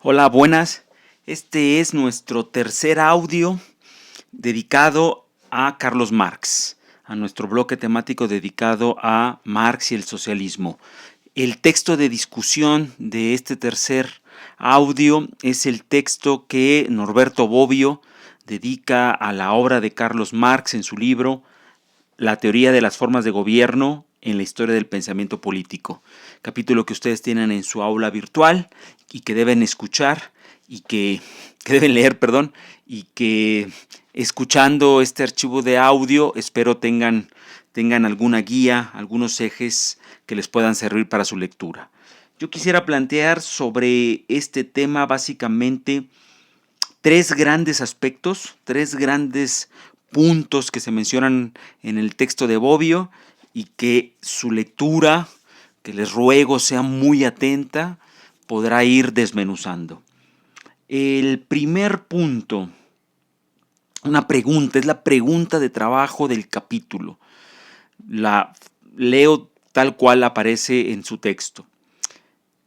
Hola, buenas. Este es nuestro tercer audio dedicado a Carlos Marx, a nuestro bloque temático dedicado a Marx y el socialismo. El texto de discusión de este tercer audio es el texto que Norberto Bobbio dedica a la obra de Carlos Marx en su libro La teoría de las formas de gobierno en la historia del pensamiento político. Capítulo que ustedes tienen en su aula virtual y que deben escuchar y que deben leer, perdón, y que escuchando este archivo de audio espero tengan alguna guía, algunos ejes que les puedan servir para su lectura. Yo quisiera plantear sobre este tema básicamente tres grandes aspectos, tres grandes puntos que se mencionan en el texto de Bobbio y que su lectura, que les ruego sea muy atenta, podrá ir desmenuzando. El primer punto, una pregunta, es la pregunta de trabajo del capítulo. La leo tal cual aparece en su texto.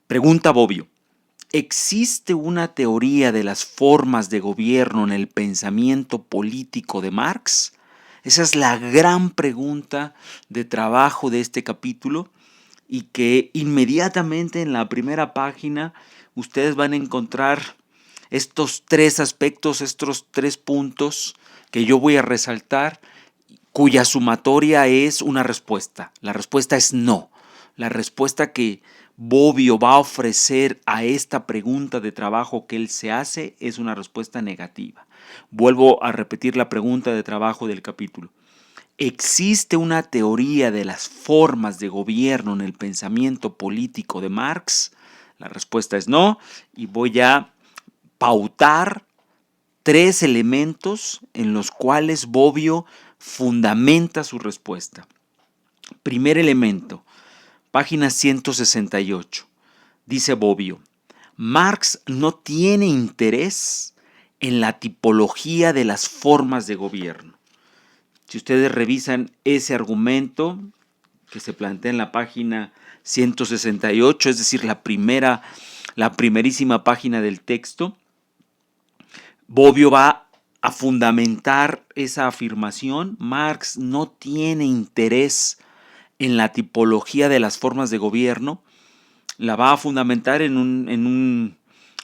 Pregunta Bobbio: ¿existe una teoría de las formas de gobierno en el pensamiento político de Marx? Esa es la gran pregunta de trabajo de este capítulo y que inmediatamente en la primera página ustedes van a encontrar estos tres aspectos, estos tres puntos que yo voy a resaltar, cuya sumatoria es una respuesta. La respuesta es no. La respuesta que Bobbio va a ofrecer a esta pregunta de trabajo que él se hace es una respuesta negativa. Vuelvo a repetir la pregunta de trabajo del capítulo. ¿Existe una teoría de las formas de gobierno en el pensamiento político de Marx? La respuesta es no, y voy a pautar tres elementos en los cuales Bobbio fundamenta su respuesta. Primer elemento, página 168. Dice Bobbio: Marx no tiene interés en la tipología de las formas de gobierno. Si ustedes revisan ese argumento que se plantea en la página 168, es decir, la primerísima página del texto, Bobbio va a fundamentar esa afirmación. Marx no tiene interés en la tipología de las formas de gobierno. La va a fundamentar en un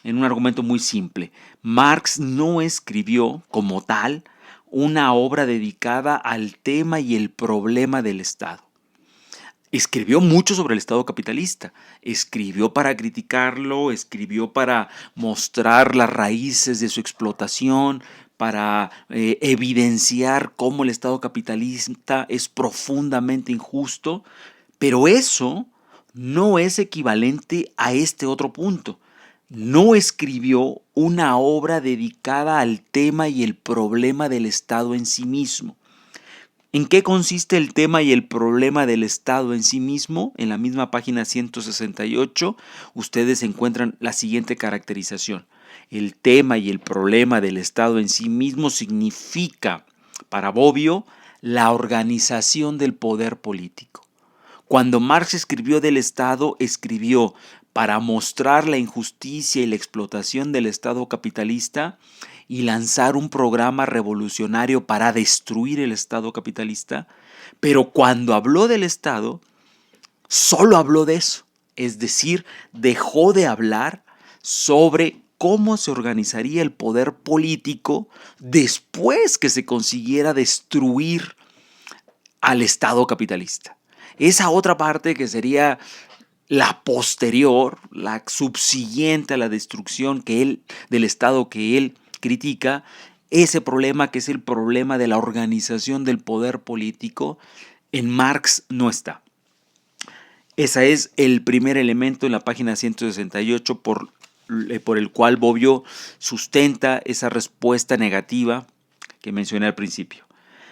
argumento muy simple. Marx no escribió como tal una obra dedicada al tema y el problema del Estado. Escribió mucho sobre el Estado capitalista, escribió para criticarlo, escribió para mostrar las raíces de su explotación, para evidenciar cómo el Estado capitalista es profundamente injusto, pero eso no es equivalente a este otro punto. No escribió una obra dedicada al tema y el problema del Estado en sí mismo. ¿En qué consiste el tema y el problema del Estado en sí mismo? En la misma página 168 ustedes encuentran la siguiente caracterización. El tema y el problema del Estado en sí mismo significa, para Bobbio, la organización del poder político. Cuando Marx escribió del Estado, escribió para mostrar la injusticia y la explotación del Estado capitalista y lanzar un programa revolucionario para destruir el Estado capitalista, pero cuando habló del Estado, solo habló de eso, es decir, dejó de hablar sobre cómo se organizaría el poder político después que se consiguiera destruir al Estado capitalista. Esa otra parte que sería la posterior, la subsiguiente a la destrucción del Estado que él critica, ese problema que es el problema de la organización del poder político, en Marx no está. Ese es el primer elemento en la página 168 por el cual Bobbio sustenta esa respuesta negativa que mencioné al principio.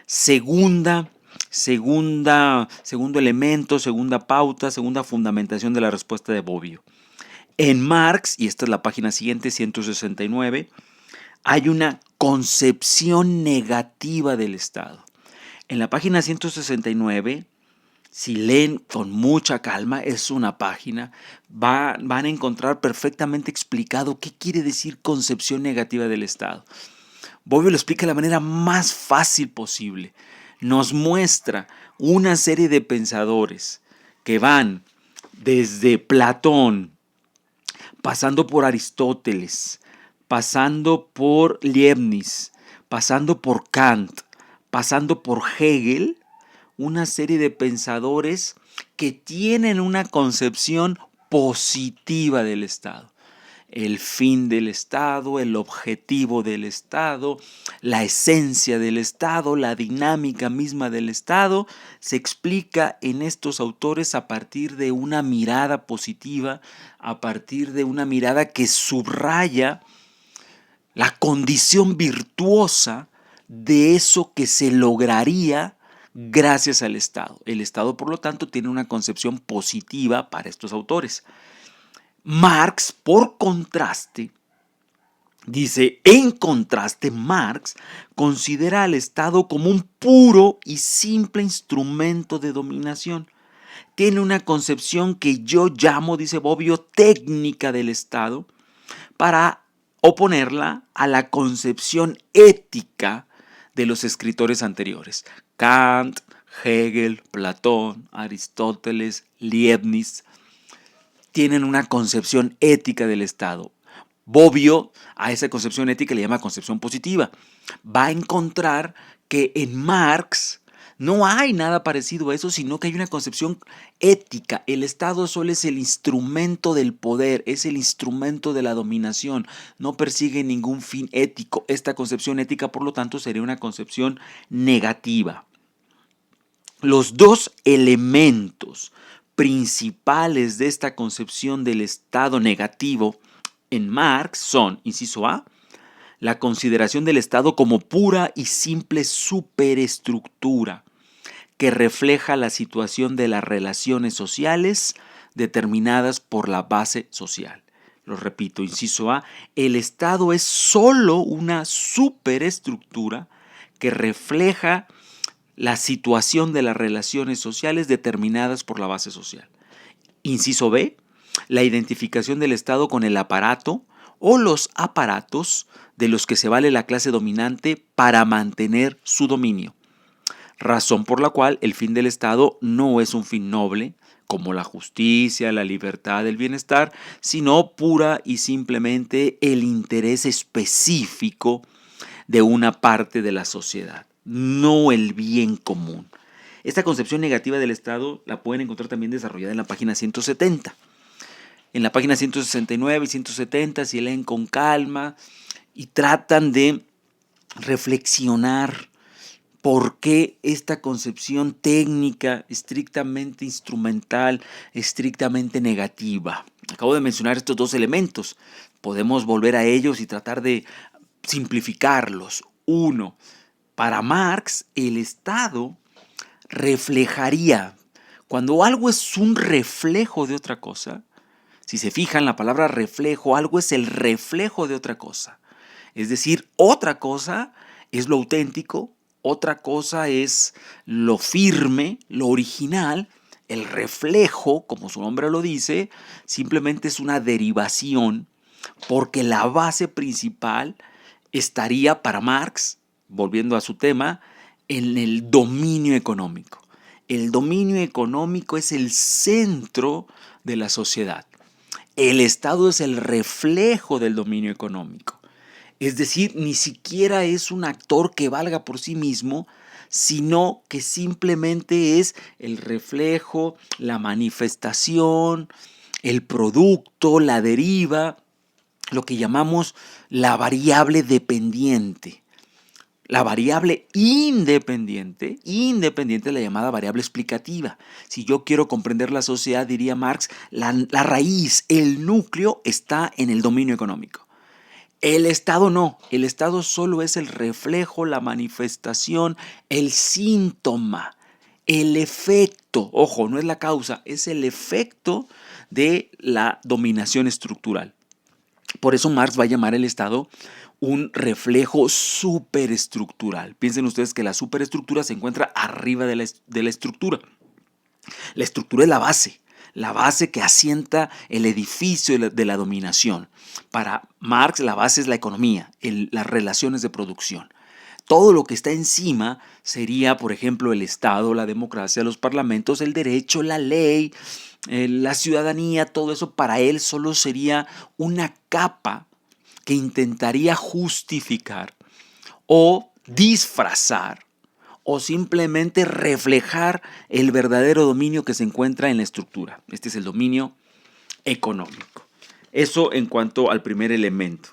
Segundo elemento, segunda pauta, segunda fundamentación de la respuesta de Bobbio. En Marx, y esta es la página siguiente, 169, hay una concepción negativa del Estado. En la página 169 Si leen con mucha calma, es una página, van a encontrar perfectamente explicado qué quiere decir concepción negativa del Estado. Bobbio lo explica de la manera más fácil posible. Nos muestra una serie de pensadores que van desde Platón, pasando por Aristóteles, pasando por Leibniz, pasando por Kant, pasando por Hegel, una serie de pensadores que tienen una concepción positiva del Estado. El fin del Estado, el objetivo del Estado, la esencia del Estado, la dinámica misma del Estado, se explica en estos autores a partir de una mirada positiva, a partir de una mirada que subraya la condición virtuosa de eso que se lograría gracias al Estado. El Estado, por lo tanto, tiene una concepción positiva para estos autores. Marx, por contraste, dice, en contraste, Marx considera al Estado como un puro y simple instrumento de dominación. Tiene una concepción que yo llamo, dice Bobbio, técnica del Estado, para oponerla a la concepción ética de los escritores anteriores. Kant, Hegel, Platón, Aristóteles, Leibniz tienen una concepción ética del Estado. Bobbio a esa concepción ética le llama concepción positiva. Va a encontrar que en Marx no hay nada parecido a eso, sino que hay una concepción ética. El Estado solo es el instrumento del poder, es el instrumento de la dominación, no persigue ningún fin ético. Esta concepción ética, por lo tanto, sería una concepción negativa. Los dos elementos principales de esta concepción del Estado negativo en Marx son, inciso A, la consideración del Estado como pura y simple superestructura que refleja la situación de las relaciones sociales determinadas por la base social. Lo repito, inciso A, el Estado es solo una superestructura que refleja la situación de las relaciones sociales determinadas por la base social. Inciso B, la identificación del Estado con el aparato o los aparatos de los que se vale la clase dominante para mantener su dominio. Razón por la cual el fin del Estado no es un fin noble, como la justicia, la libertad, el bienestar, sino pura y simplemente el interés específico de una parte de la sociedad, no el bien común. Esta concepción negativa del Estado la pueden encontrar también desarrollada en la página 170. En la página 169 y 170, si leen con calma y tratan de reflexionar por qué esta concepción técnica, estrictamente instrumental, estrictamente negativa. Acabo de mencionar estos dos elementos. Podemos volver a ellos y tratar de simplificarlos. Uno, para Marx, el Estado reflejaría. Cuando algo es un reflejo de otra cosa, si se fijan, la palabra reflejo, algo es el reflejo de otra cosa. Es decir, otra cosa es lo auténtico, otra cosa es lo firme, lo original. El reflejo, como su nombre lo dice, simplemente es una derivación, porque la base principal estaría para Marx, volviendo a su tema, en el dominio económico. El dominio económico es el centro de la sociedad. El Estado es el reflejo del dominio económico. Es decir, ni siquiera es un actor que valga por sí mismo, sino que simplemente es el reflejo, la manifestación, el producto, la deriva, lo que llamamos la variable dependiente. La variable independiente la llamada variable explicativa. Si yo quiero comprender la sociedad, diría Marx, la raíz, el núcleo está en el dominio económico. El Estado no, el Estado solo es el reflejo, la manifestación, el síntoma, el efecto, ojo, no es la causa, es el efecto de la dominación estructural. Por eso Marx va a llamar al Estado un reflejo superestructural. Piensen ustedes que la superestructura se encuentra arriba de la estructura. La estructura es la base que asienta el edificio de la dominación. Para Marx, la base es la economía, las relaciones de producción. Todo lo que está encima sería, por ejemplo, el Estado, la democracia, los parlamentos, el derecho, la ley, la ciudadanía, todo eso para él solo sería una capa que intentaría justificar o disfrazar o simplemente reflejar el verdadero dominio que se encuentra en la estructura. Este es el dominio económico. Eso en cuanto al primer elemento.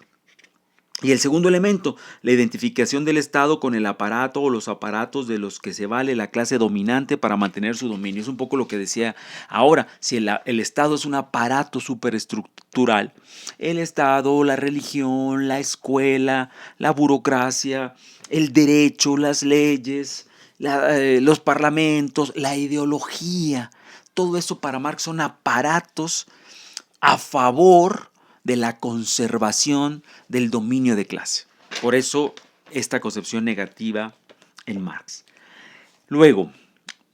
Y el segundo elemento, la identificación del Estado con el aparato o los aparatos de los que se vale la clase dominante para mantener su dominio. Es un poco lo que decía ahora, si el Estado es un aparato superestructural, el Estado, la religión, la escuela, la burocracia, el derecho, las leyes, los parlamentos, la ideología, todo eso para Marx son aparatos a favor de la conservación del dominio de clase. Por eso esta concepción negativa en Marx. Luego,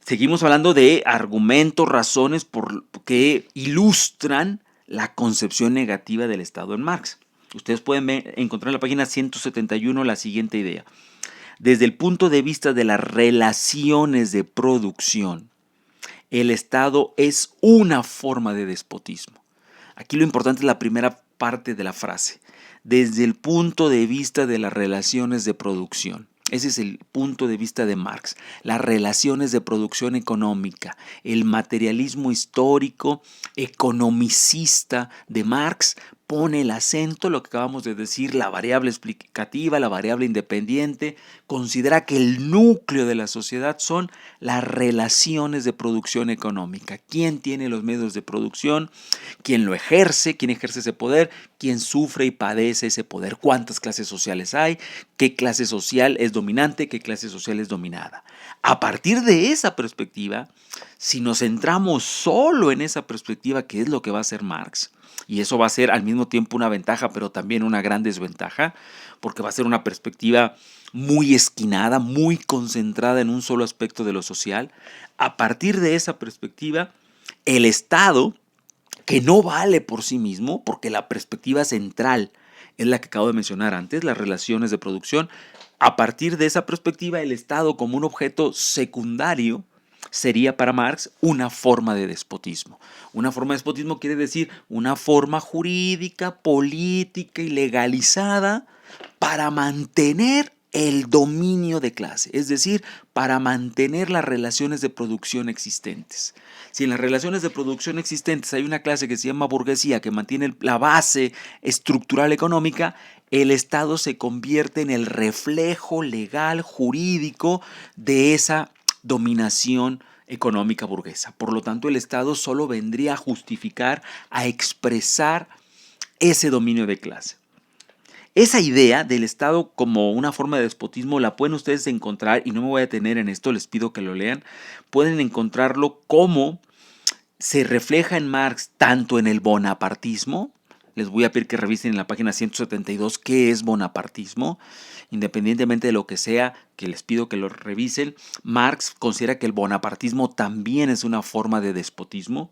seguimos hablando de argumentos, razones que ilustran la concepción negativa del Estado en Marx. Ustedes pueden encontrar en la página 171 la siguiente idea. Desde el punto de vista de las relaciones de producción, el Estado es una forma de despotismo. Aquí lo importante es la primera parte de la frase. Desde el punto de vista de las relaciones de producción. Ese es el punto de vista de Marx. Las relaciones de producción económica, el materialismo histórico, economicista de Marx pone el acento, lo que acabamos de decir, la variable explicativa, la variable independiente, considera que el núcleo de la sociedad son las relaciones de producción económica. ¿Quién tiene los medios de producción? ¿Quién lo ejerce? ¿Quién ejerce ese poder? ¿Quién sufre y padece ese poder? ¿Cuántas clases sociales hay? ¿Qué clase social es dominante? ¿Qué clase social es dominada? A partir de esa perspectiva, si nos centramos solo en esa perspectiva, que es lo que va a hacer Marx, y eso va a ser al mismo tiempo una ventaja, pero también una gran desventaja, porque va a ser una perspectiva muy esquinada, muy concentrada en un solo aspecto de lo social. A partir de esa perspectiva, el Estado, que no vale por sí mismo, porque la perspectiva central es la que acabo de mencionar antes, las relaciones de producción, a partir de esa perspectiva, el Estado como un objeto secundario sería para Marx una forma de despotismo. Una forma de despotismo quiere decir una forma jurídica, política y legalizada para mantener el dominio de clase, es decir, para mantener las relaciones de producción existentes. Si en las relaciones de producción existentes hay una clase que se llama burguesía, que mantiene la base estructural económica, el Estado se convierte en el reflejo legal, jurídico de esa dominación económica burguesa. Por lo tanto, el Estado solo vendría a justificar, a expresar ese dominio de clase. Esa idea del Estado como una forma de despotismo la pueden ustedes encontrar, y no me voy a detener en esto, les pido que lo lean, pueden encontrarlo como se refleja en Marx tanto en el bonapartismo. Les voy a pedir que revisen en la página 172 qué es bonapartismo. Independientemente de lo que sea, que les pido que lo revisen, Marx considera que el bonapartismo también es una forma de despotismo.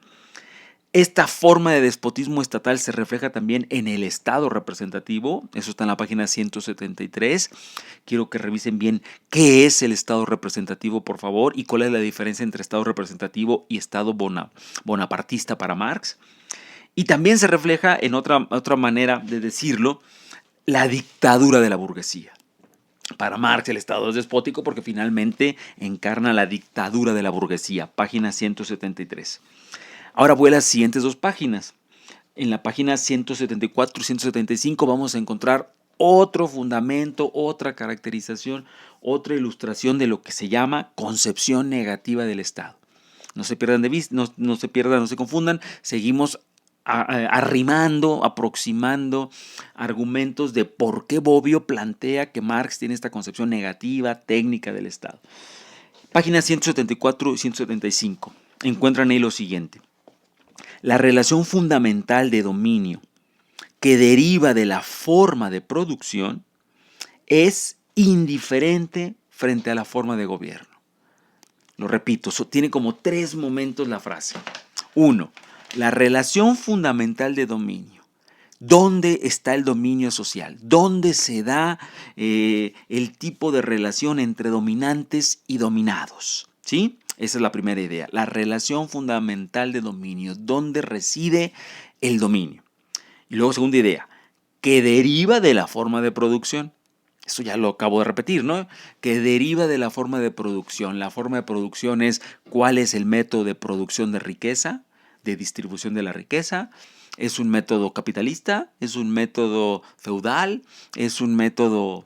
Esta forma de despotismo estatal se refleja también en el Estado representativo. Eso está en la página 173. Quiero que revisen bien qué es el Estado representativo, por favor, y cuál es la diferencia entre Estado representativo y Estado bonapartista para Marx. Y también se refleja, en otra manera de decirlo, la dictadura de la burguesía. Para Marx el Estado es despótico porque finalmente encarna la dictadura de la burguesía. Página 173. Ahora voy a las siguientes dos páginas. En la página 174 y 175 vamos a encontrar otro fundamento, otra caracterización, otra ilustración de lo que se llama concepción negativa del Estado. No se pierdan de vista, no se pierdan, no se confundan. Seguimos arrimando, aproximando argumentos de por qué Bobbio plantea que Marx tiene esta concepción negativa, técnica del Estado. Páginas 174 y 175. Encuentran ahí lo siguiente. La relación fundamental de dominio que deriva de la forma de producción es indiferente frente a la forma de gobierno. Lo repito, tiene como 3 momentos la frase. 1. La relación fundamental de dominio. ¿Dónde está el dominio social? ¿Dónde se da el tipo de relación entre dominantes y dominados? ¿Sí? Esa es la primera idea. La relación fundamental de dominio. ¿Dónde reside el dominio? Y luego, segunda idea, que deriva de la forma de producción. Esto ya lo acabo de repetir, ¿no? Que deriva de la forma de producción. La forma de producción es cuál es el método de producción de riqueza, de distribución de la riqueza. ¿Es un método capitalista? ¿Es un método feudal? ¿Es un método...?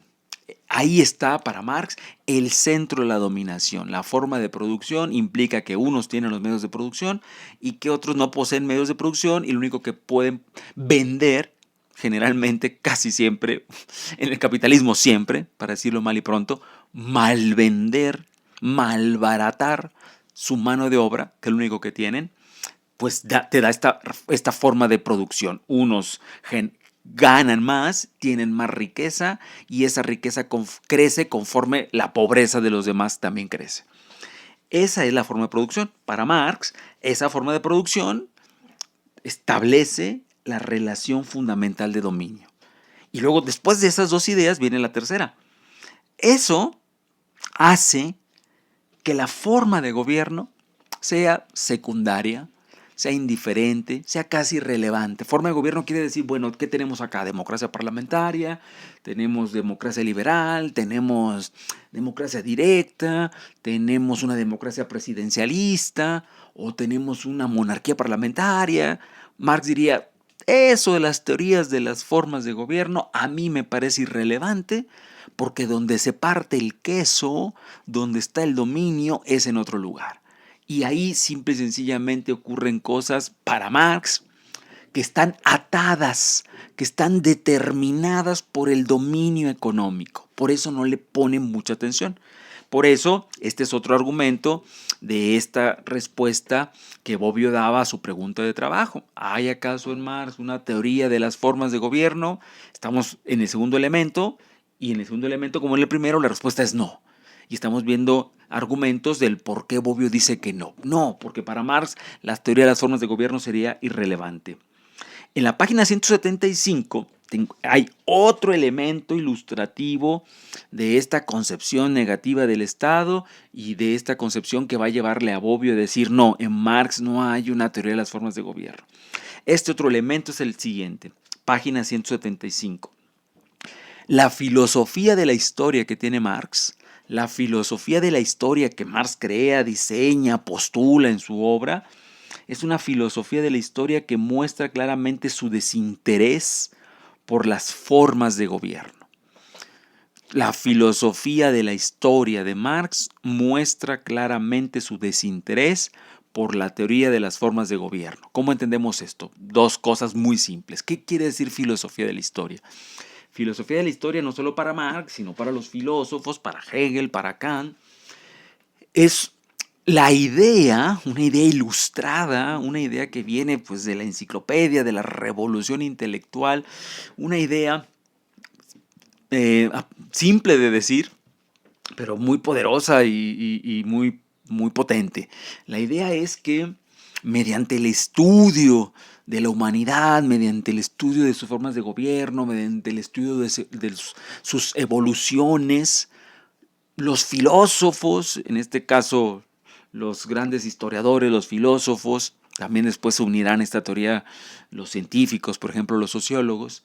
Ahí está para Marx el centro de la dominación. La forma de producción implica que unos tienen los medios de producción y que otros no poseen medios de producción y lo único que pueden vender, generalmente, casi siempre, en el capitalismo siempre, para decirlo mal y pronto, malvender, malbaratar su mano de obra, que es lo único que tienen, pues te da esta forma de producción. Unos ganan más, tienen más riqueza y esa riqueza crece conforme la pobreza de los demás también crece. Esa es la forma de producción. Para Marx, esa forma de producción establece la relación fundamental de dominio. Y luego, después de esas 2 ideas, viene la tercera. Eso hace que la forma de gobierno sea secundaria, sea indiferente, sea casi irrelevante. Forma de gobierno quiere decir, bueno, ¿qué tenemos acá? Democracia parlamentaria, tenemos democracia liberal, tenemos democracia directa, tenemos una democracia presidencialista o tenemos una monarquía parlamentaria. Marx diría, eso de las teorías de las formas de gobierno a mí me parece irrelevante porque donde se parte el queso, donde está el dominio, es en otro lugar. Y ahí simple y sencillamente ocurren cosas para Marx que están atadas, que están determinadas por el dominio económico. Por eso no le ponen mucha atención. Por eso, este es otro argumento de esta respuesta que Bobbio daba a su pregunta de trabajo. ¿Hay acaso en Marx una teoría de las formas de gobierno? Estamos en el segundo elemento, y en el segundo elemento, como en el primero, la respuesta es no. Y estamos viendo argumentos del por qué Bobbio dice que no. No, porque para Marx la teoría de las formas de gobierno sería irrelevante. En la página 175 hay otro elemento ilustrativo de esta concepción negativa del Estado y de esta concepción que va a llevarle a Bobbio a decir no, en Marx no hay una teoría de las formas de gobierno. Este otro elemento es el siguiente, página 175. La filosofía de la historia que tiene Marx, la filosofía de la historia que Marx crea, diseña, postula en su obra, es una filosofía de la historia que muestra claramente su desinterés por las formas de gobierno. La filosofía de la historia de Marx muestra claramente su desinterés por la teoría de las formas de gobierno. ¿Cómo entendemos esto? 2 cosas muy simples. ¿Qué quiere decir filosofía de la historia? Filosofía de la historia no solo para Marx, sino para los filósofos, para Hegel, para Kant. Es la idea, una idea ilustrada, una idea que viene pues de la enciclopedia, de la revolución intelectual, una idea simple de decir, pero muy poderosa y muy, muy potente. La idea es que mediante el estudio de la humanidad, mediante el estudio de sus formas de gobierno, mediante el estudio de sus evoluciones, los filósofos, en este caso los grandes historiadores, los filósofos, también después se unirán a esta teoría los científicos, por ejemplo los sociólogos.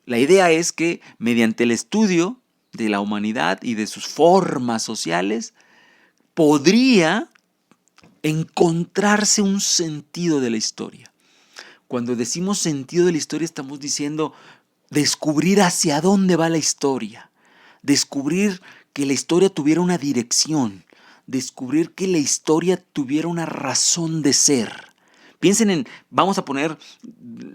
La idea es que mediante el estudio de la humanidad y de sus formas sociales podría encontrarse un sentido de la historia. Cuando decimos sentido de la historia estamos diciendo descubrir hacia dónde va la historia, descubrir que la historia tuviera una dirección, descubrir que la historia tuviera una razón de ser. Piensen en, vamos a poner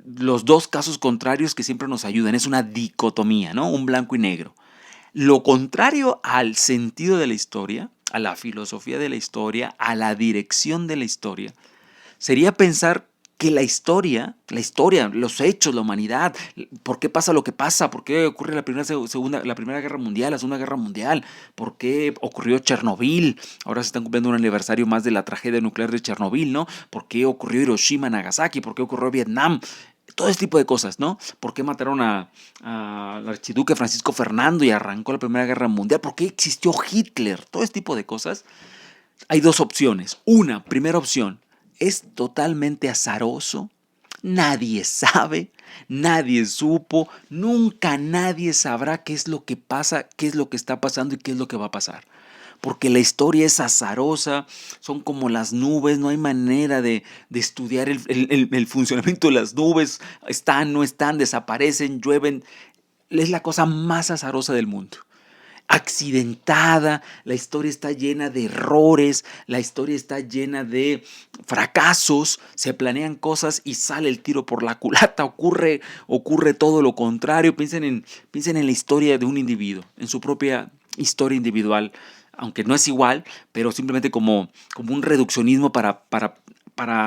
los 2 casos contrarios que siempre nos ayudan, es una dicotomía, ¿no? Un blanco y negro. Lo contrario al sentido de la historia, a la filosofía de la historia, a la dirección de la historia, sería pensar que la historia, los hechos, la humanidad, por qué pasa lo que pasa, por qué ocurre la Primera Guerra Mundial, la Segunda Guerra Mundial, por qué ocurrió Chernobyl, ahora se están cumpliendo un aniversario más de la tragedia nuclear de Chernobyl, ¿no? ¿Por qué ocurrió Hiroshima, Nagasaki, por qué ocurrió Vietnam? Todo ese tipo de cosas, ¿no? ¿Por qué mataron al archiduque Francisco Fernando y arrancó la Primera Guerra Mundial? ¿Por qué existió Hitler? Todo ese tipo de cosas. Hay dos opciones. Una, primera opción, es totalmente azaroso. Nadie sabe, nadie supo, nunca nadie sabrá qué es lo que pasa, qué es lo que está pasando y qué es lo que va a pasar. Porque la historia es azarosa, son como las nubes, no hay manera de estudiar el funcionamiento de las nubes, están, no están, desaparecen, llueven, es la cosa más azarosa del mundo. Accidentada, la historia está llena de errores, la historia está llena de fracasos, se planean cosas y sale el tiro por la culata, ocurre todo lo contrario. Piensen en la historia de un individuo, en su propia historia individual, aunque no es igual, pero simplemente como un reduccionismo para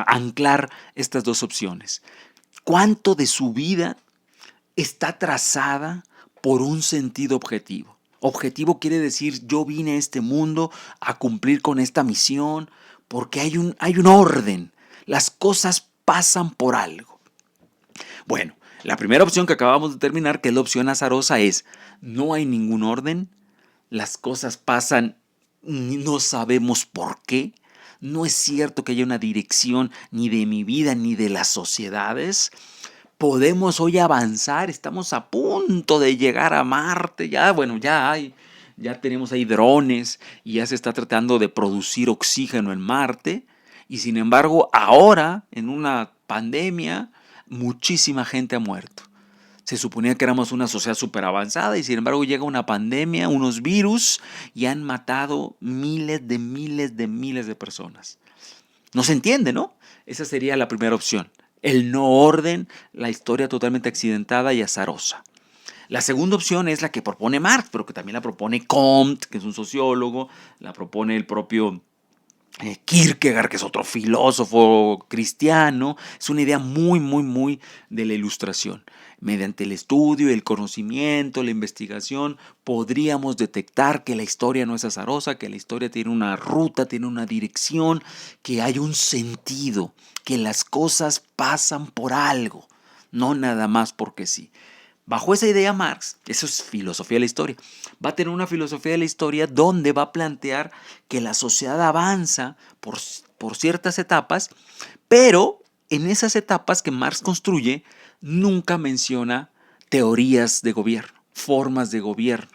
anclar estas dos opciones. ¿Cuánto de su vida está trazada por un sentido objetivo? Objetivo quiere decir yo vine a este mundo a cumplir con esta misión porque hay un orden. Las cosas pasan por algo. Bueno, la primera opción que acabamos de terminar, que es la opción azarosa, es no hay ningún orden, las cosas pasan, no sabemos por qué. No es cierto que haya una dirección ni de mi vida ni de las sociedades. Podemos hoy avanzar, estamos a punto de llegar a Marte, ya tenemos ahí drones y ya se está tratando de producir oxígeno en Marte y sin embargo ahora en una pandemia muchísima gente ha muerto. Se suponía que éramos una sociedad súper avanzada y sin embargo llega una pandemia, unos virus y han matado miles de personas. No se entiende, ¿no? Esa sería la primera opción. El no orden, la historia totalmente accidentada y azarosa. La segunda opción es la que propone Marx, pero que también la propone Comte, que es un sociólogo, la propone el propio Kierkegaard, que es otro filósofo cristiano. Es una idea muy de la Ilustración. Mediante el estudio, el conocimiento, la investigación, podríamos detectar que la historia no es azarosa, que la historia tiene una ruta, tiene una dirección, que hay un sentido, que las cosas pasan por algo, no nada más porque sí. Bajo esa idea Marx, eso es filosofía de la historia, va a tener una filosofía de la historia donde va a plantear que la sociedad avanza por ciertas etapas, pero en esas etapas que Marx construye nunca menciona teorías de gobierno, formas de gobierno.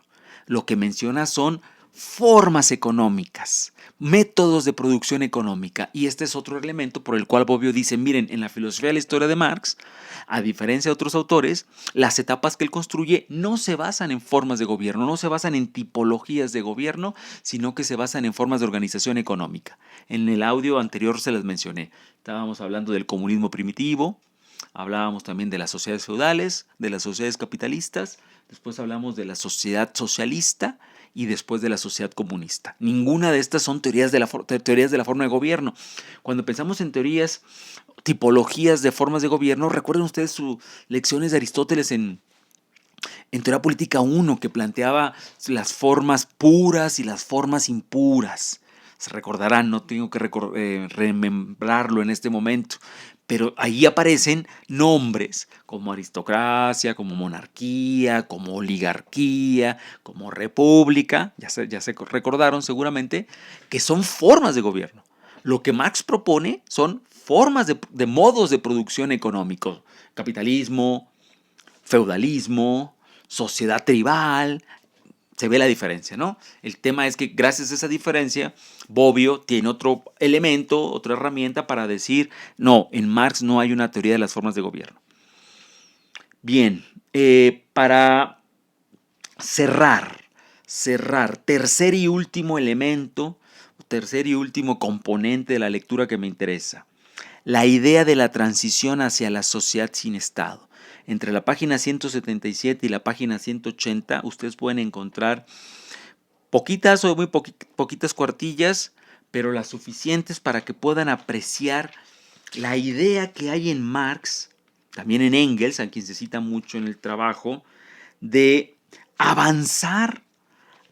Lo que menciona son formas económicas, métodos de producción económica. Y este es otro elemento por el cual Bobbio dice, miren, en la filosofía de la historia de Marx, a diferencia de otros autores, las etapas que él construye no se basan en formas de gobierno, no se basan en tipologías de gobierno, sino que se basan en formas de organización económica. En el audio anterior se las mencioné. Estábamos hablando del comunismo primitivo, hablábamos también de las sociedades feudales, de las sociedades capitalistas, después hablamos de la sociedad socialista y después de la sociedad comunista. Ninguna de estas son teorías de la forma de gobierno. Cuando pensamos en teorías, tipologías de formas de gobierno, recuerden ustedes sus lecciones de Aristóteles en Teoría Política 1, que planteaba las formas puras y las formas impuras. Se recordarán, no tengo que remembrarlo en este momento, pero ahí aparecen nombres como aristocracia, como monarquía, como oligarquía, como república, ya se recordaron seguramente, que son formas de gobierno. Lo que Marx propone son formas de modos de producción económicos, capitalismo, feudalismo, sociedad tribal. Se ve la diferencia, ¿no? El tema es que gracias a esa diferencia, Bobbio tiene otro elemento, otra herramienta para decir, no, en Marx no hay una teoría de las formas de gobierno. Bien, para cerrar, tercer y último elemento, tercer y último componente de la lectura que me interesa, la idea de la transición hacia la sociedad sin Estado. Entre la página 177 y la página 180 ustedes pueden encontrar poquitas o poquitas cuartillas, pero las suficientes para que puedan apreciar la idea que hay en Marx, también en Engels, a quien se cita mucho en el trabajo, de avanzar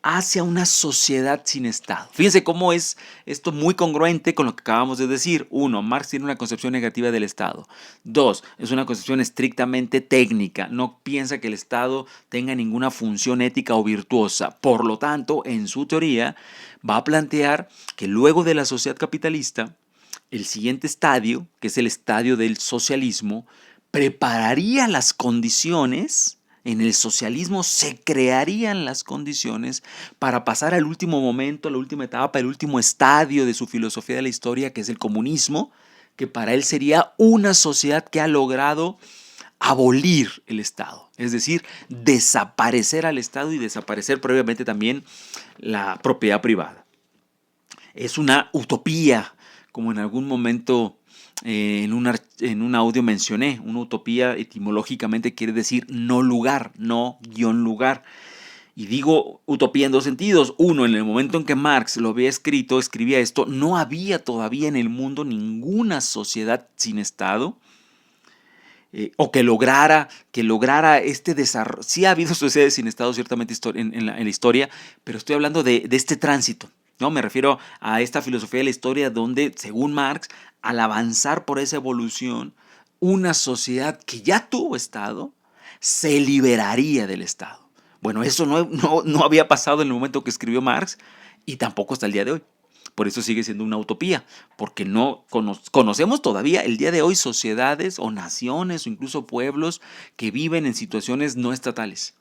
hacia una sociedad sin Estado. Fíjense cómo es esto muy congruente con lo que acabamos de decir. Uno, Marx tiene una concepción negativa del Estado. Dos, es una concepción estrictamente técnica. No piensa que el Estado tenga ninguna función ética o virtuosa. Por lo tanto, en su teoría, va a plantear que luego de la sociedad capitalista, el siguiente estadio, que es el estadio del socialismo, prepararía las condiciones. En el socialismo se crearían las condiciones para pasar al último momento, la última etapa, el último estadio de su filosofía de la historia, que es el comunismo, que para él sería una sociedad que ha logrado abolir el Estado, es decir, desaparecer al Estado y desaparecer previamente también la propiedad privada. Es una utopía, como en algún momento en un audio mencioné. Una utopía etimológicamente quiere decir no lugar, no guión lugar. Y digo utopía en dos sentidos. Uno, en el momento en que Marx lo había escrito, escribía esto, no había todavía en el mundo ninguna sociedad sin Estado. O que lograra este desarrollo. Sí ha habido sociedades sin Estado ciertamente en la historia, pero estoy hablando de este tránsito. ¿No? Me refiero a esta filosofía de la historia donde, según Marx, al avanzar por esa evolución, una sociedad que ya tuvo Estado se liberaría del Estado. Bueno, eso no había pasado en el momento que escribió Marx y tampoco hasta el día de hoy. Por eso sigue siendo una utopía, porque no conocemos todavía el día de hoy sociedades o naciones o incluso pueblos que viven en situaciones no estatales.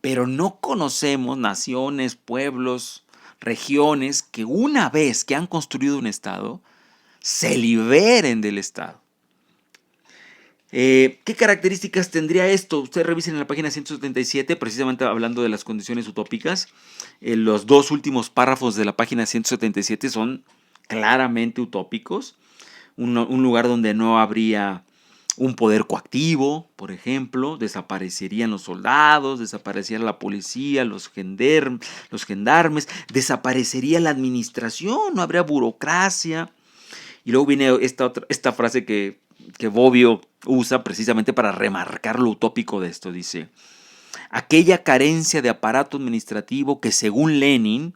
Pero no conocemos naciones, pueblos, regiones que una vez que han construido un Estado, se liberen del Estado. ¿Qué características tendría esto? Ustedes revisen en la página 177, precisamente hablando de las condiciones utópicas. Los dos últimos párrafos de la página 177 son claramente utópicos. Un lugar donde no habría un poder coactivo, por ejemplo, desaparecerían los soldados, desaparecería la policía, los gendarmes, desaparecería la administración, no habría burocracia. Y luego viene esta frase que Bobbio usa precisamente para remarcar lo utópico de esto. Dice, aquella carencia de aparato administrativo que según Lenin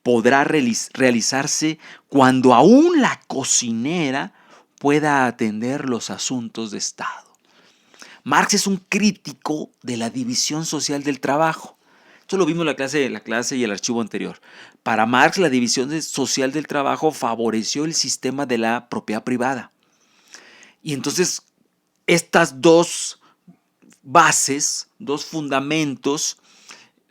podrá realizarse cuando aún la cocinera pueda atender los asuntos de Estado. Marx es un crítico de la división social del trabajo. Esto lo vimos en la clase y el archivo anterior. Para Marx, la división social del trabajo favoreció el sistema de la propiedad privada. Y entonces, estas dos bases, dos fundamentos,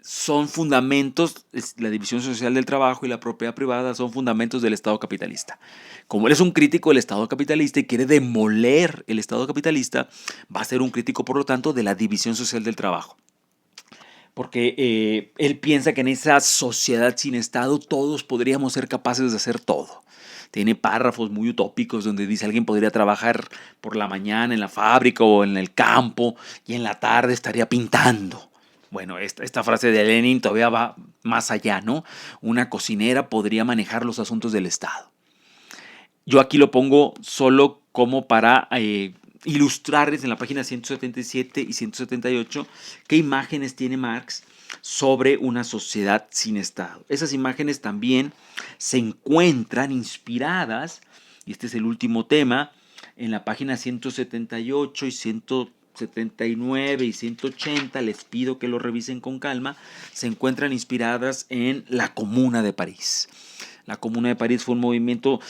son fundamentos, la división social del trabajo y la propiedad privada son fundamentos del Estado capitalista. Como él es un crítico del Estado capitalista y quiere demoler el Estado capitalista, va a ser un crítico, por lo tanto, de la división social del trabajo. Porque él piensa que en esa sociedad sin Estado todos podríamos ser capaces de hacer todo. Tiene párrafos muy utópicos donde dice alguien podría trabajar por la mañana en la fábrica o en el campo y en la tarde estaría pintando. Bueno, esta frase de Lenin todavía va más allá, ¿no? Una cocinera podría manejar los asuntos del Estado. Yo aquí lo pongo solo como para ilustrarles en la página 177 y 178 qué imágenes tiene Marx sobre una sociedad sin Estado. Esas imágenes también se encuentran inspiradas, y este es el último tema, en la página 178 y 179 y 180, les pido que lo revisen con calma, se encuentran inspiradas en la Comuna de París. La Comuna de París fue un movimiento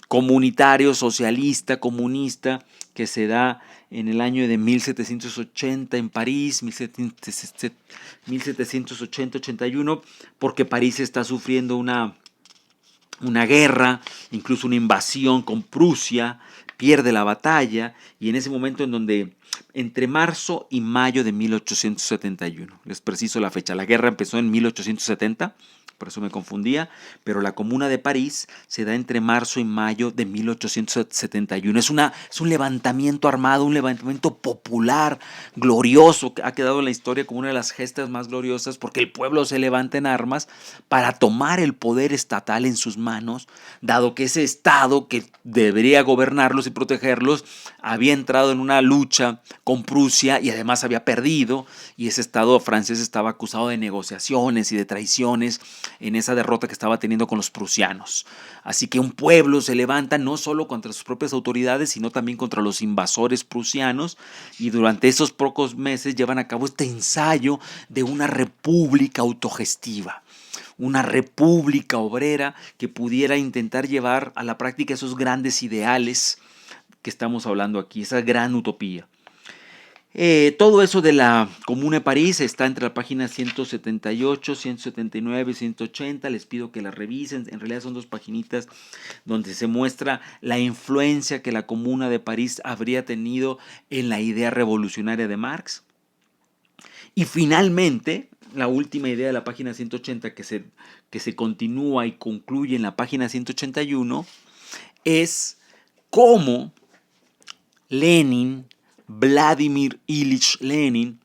comunitario, socialista, comunista, que se da en el año de 1780 en París, 1780-81, porque París está sufriendo una guerra, incluso una invasión con Prusia, pierde la batalla, y en ese momento en donde entre marzo y mayo de 1871, les preciso la fecha, la guerra empezó en 1870, por eso me confundía, pero la Comuna de París se da entre marzo y mayo de 1871. Es un levantamiento armado, un levantamiento popular, glorioso, que ha quedado en la historia como una de las gestas más gloriosas, porque el pueblo se levanta en armas para tomar el poder estatal en sus manos, dado que ese Estado que debería gobernarlos y protegerlos había entrado en una lucha con Prusia y además había perdido, y ese Estado francés estaba acusado de negociaciones y de traiciones en esa derrota que estaba teniendo con los prusianos. Así que un pueblo se levanta no solo contra sus propias autoridades, sino también contra los invasores prusianos, y durante esos pocos meses llevan a cabo este ensayo de una república autogestiva, una república obrera que pudiera intentar llevar a la práctica esos grandes ideales que estamos hablando aquí, esa gran utopía. Todo eso de la Comuna de París está entre la página 178, 179 y 180. Les pido que la revisen. En realidad son dos paginitas donde se muestra la influencia que la Comuna de París habría tenido en la idea revolucionaria de Marx. Y finalmente, la última idea de la página 180 que se continúa y concluye en la página 181 es cómo Lenin, Vladimir Ilich Lenin,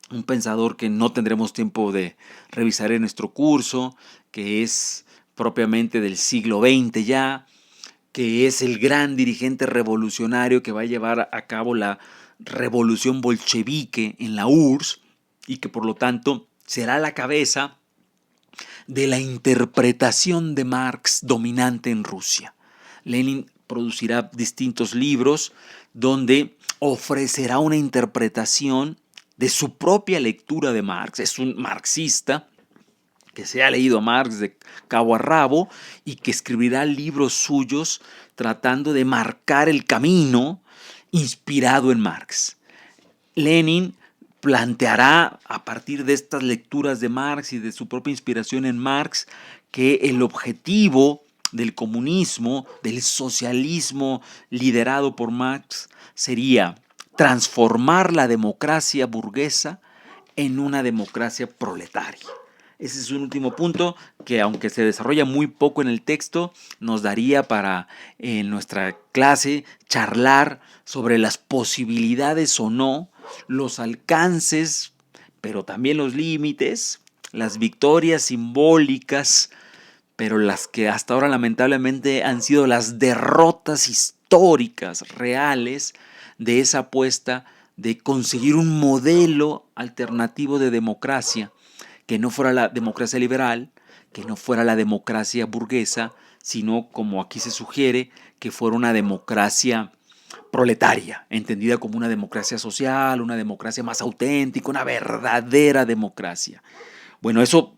un pensador que no tendremos tiempo de revisar en nuestro curso, que es propiamente del siglo XX ya, que es el gran dirigente revolucionario que va a llevar a cabo la revolución bolchevique en la URSS y que por lo tanto será la cabeza de la interpretación de Marx dominante en Rusia. Lenin producirá distintos libros donde ofrecerá una interpretación de su propia lectura de Marx. Es un marxista que se ha leído a Marx de cabo a rabo y que escribirá libros suyos tratando de marcar el camino inspirado en Marx. Lenin planteará a partir de estas lecturas de Marx y de su propia inspiración en Marx que el objetivo del comunismo, del socialismo liderado por Marx, sería transformar la democracia burguesa en una democracia proletaria. Ese es un último punto que, aunque se desarrolla muy poco en el texto, nos daría para en nuestra clase charlar sobre las posibilidades o no, los alcances, pero también los límites, las victorias simbólicas, pero las que hasta ahora lamentablemente han sido las derrotas históricas reales de esa apuesta de conseguir un modelo alternativo de democracia que no fuera la democracia liberal, que no fuera la democracia burguesa, sino, como aquí se sugiere, que fuera una democracia proletaria, entendida como una democracia social, una democracia más auténtica, una verdadera democracia. Bueno, eso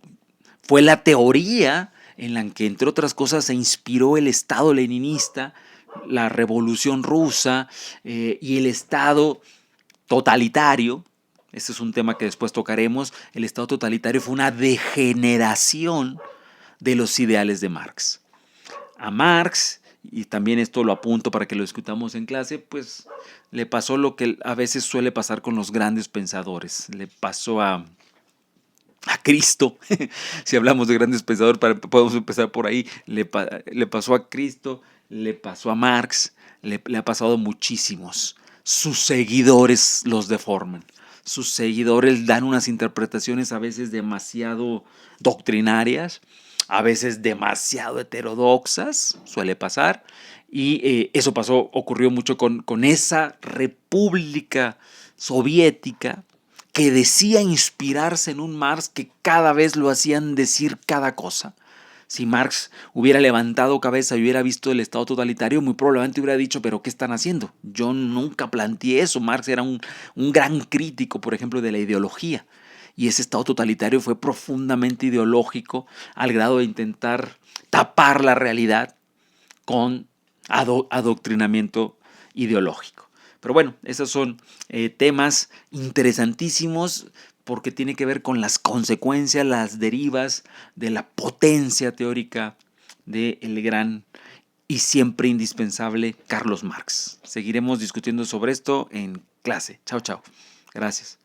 fue la teoría en la que, entre otras cosas, se inspiró el Estado leninista, la Revolución Rusa y el Estado totalitario. Este es un tema que después tocaremos. El Estado totalitario fue una degeneración de los ideales de Marx. A Marx, y también esto lo apunto para que lo discutamos en clase, pues le pasó lo que a veces suele pasar con los grandes pensadores. Le pasó a Cristo, si hablamos de grandes pensadores, podemos empezar por ahí, le pasó a Cristo, le pasó a Marx, le ha pasado a muchísimos. Sus seguidores los deforman. Sus seguidores dan unas interpretaciones a veces demasiado doctrinarias, a veces demasiado heterodoxas, suele pasar, y eso ocurrió mucho con esa república soviética que decía inspirarse en un Marx que cada vez lo hacían decir cada cosa. Si Marx hubiera levantado cabeza y hubiera visto el Estado totalitario, muy probablemente hubiera dicho, pero ¿qué están haciendo? Yo nunca planteé eso. Marx era un gran crítico, por ejemplo, de la ideología. Y ese Estado totalitario fue profundamente ideológico al grado de intentar tapar la realidad con adoctrinamiento ideológico. Pero bueno, esos son temas interesantísimos porque tiene que ver con las consecuencias, las derivas de la potencia teórica del gran y siempre indispensable Carlos Marx. Seguiremos discutiendo sobre esto en clase. Chao, chao. Gracias.